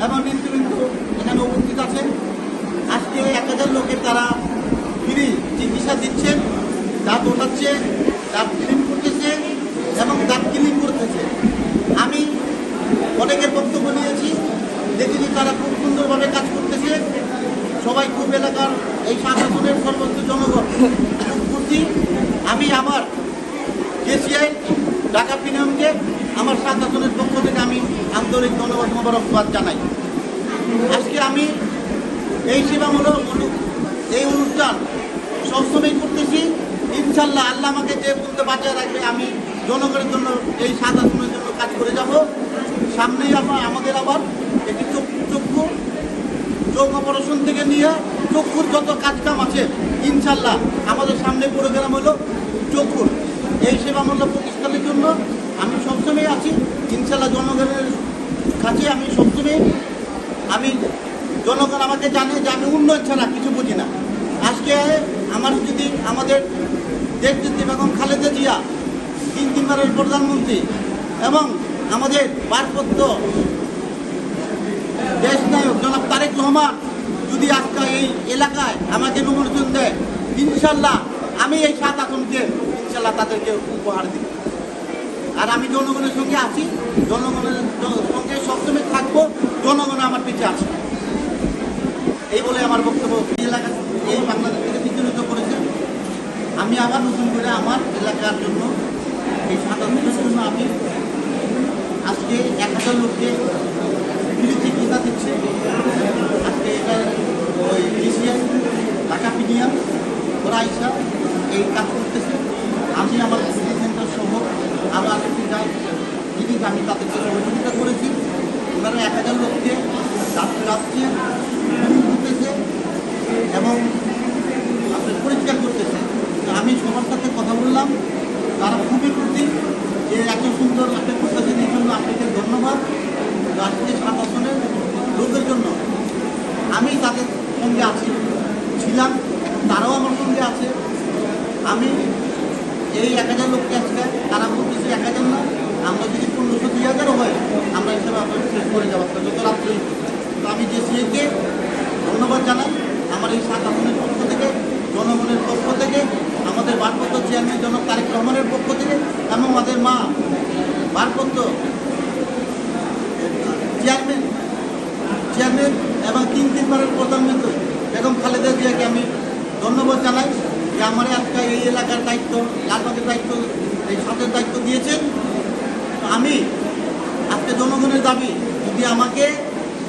এবং নেতৃবৃন্দ এখানে উপস্থিত আছেন। আজকে 1000 লোকের তারা ফ্রি চিকিৎসা দিচ্ছেন, দাঁত ওঠাচ্ছে, দাঁত ক্লিন করতেছে এবং দাঁত ক্লিন করতেছে। আমি অনেকের বক্তব্য নিয়েছি, দেখেছি তারা খুব সুন্দরভাবে কাজ করতেছে। সবাই খুব এলাকার এই শাসনের সর্বোচ্চ জনগণ খুব খুশি। আমি আমার কেসিআই ঢাকা প্রিমিয়ামকে আমার শাসনের পক্ষ থেকে আমি আন্তরিক ধন্যবাদ মোবারকবাদ জানাই। আজকে আমি এই সেবামূলক এই অনুষ্ঠান সবসময় করতেছি। ইনশাল্লাহ আল্লাহ আমাকে যে পর্যন্ত বাঁচিয়ে রাখবে আমি জনগণের জন্য এই শাসনের জন্য কাজ করে যাব। সামনেই আমাদের আবার একটি চোখ অপারেশন থেকে নিয়ে চক্ষুর যত কাজকাম আছে ইনশাল্লাহ আমাদের সামনে প্রোগ্রাম হলো চক্ষুর। এই সেবামূলক প্রতিষ্ঠানের জন্য আমি সবসময় আছি ইনশাল্লাহ। জনগণের কাছে আমি সবসময় জনগণ আমাকে জানে যে আমি উন্নয়ন ছাড়া কিছু বুঝি না। আজকে আমার যদি আমাদের দেশনেত্রী বেগম খালেদা জিয়া 3বারের প্রধানমন্ত্রী এবং আমাদের ভারপ্রাপ্ত দেশ নায়ক জনাব তারেক রহমান যদি আজকে এই এলাকায় আমাকে নমিনেশন দেয়, ইনশাল্লাহ আমি এই 7 আসনকে ইনশাল্লাহ তাদেরকে উপহার দিব। আর আমি জনগণের সঙ্গে আছি, জনগণের সঙ্গে সবসময় থাকবো, জনগণ আমার পিছিয়ে আছে। এই বলে আমার বক্তব্য। এলাকা এই বাংলাদেশ থেকে বিচলিত করেছে। আমি আবার নতুন করে আমার এলাকার জন্য এই 7 আসনের জন্য আমি আজকে 1000 লোককে ফ্রি চিকিৎসা দিচ্ছে। আজকে এটা ওই কেসিআই ঢাকা প্রিমিয়াম ওরা আইসা এই কাজ করতেছে। আমি আমার সিটি সেন্টার সহ আমার জিনিস আমি তাদেরকে সহযোগিতা করেছি। ওনারা 1000 লোককে রাখছে, করতেছে এবং আপনার পরিষ্কার করতেছে। আমি সবার সাথে কথা বললাম, তারা খুবই খুশি যে এত সুন্দর আপনি করতেছেন। এই জন্য আপনাকে ধন্যবাদ। রাষ্ট্রীয় 7 আসনের লোকের জন্য আমি তাদের সঙ্গে আছি, ছিলাম, তারাও আমার সঙ্গে আছে। আমি এই 1000 লোককে আজকে তারা বলতেছি 1000 না, আমরা যদি 1500-2000 হয় আমরা হিসাবে আপনার শেষ করে যাওয়ার যত রাত্রে। তো আমি জেসিআইকে ধন্যবাদ জানাই আমার এই 7 আসনের পক্ষ থেকে, জনগণের পক্ষ থেকে, আমাদের ভারপ্রাপ্ত চেয়ারম্যান জনাব তারেক রহমানের পক্ষ থেকে এবং আমাদের মা ভারপ্রাপ্ত চেয়ারম্যান এবং 3বারের প্রধানমন্ত্রী বেগম খালেদা জিয়াকে আমি ধন্যবাদ জানাই যে আমার আজকে এই এলাকার দায়িত্ব, লালবাগের দায়িত্ব, এই 7-এর দায়িত্ব দিয়েছেন। তো আমি আজকে জনগণের দাবি, যদি আমাকে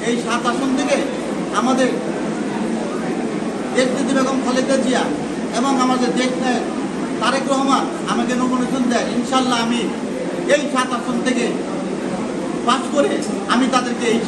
এই 7 আসন থেকে আমাদের দেশনেত্রী বেগম খালেদা জিয়া এবং আমাদের দেশ নায়ক তারেক রহমান আমাকে নমিনেশন দেয়, ইনশাল্লাহ আমি এই 7 আসন থেকে পাস করে আমি তাদেরকে এই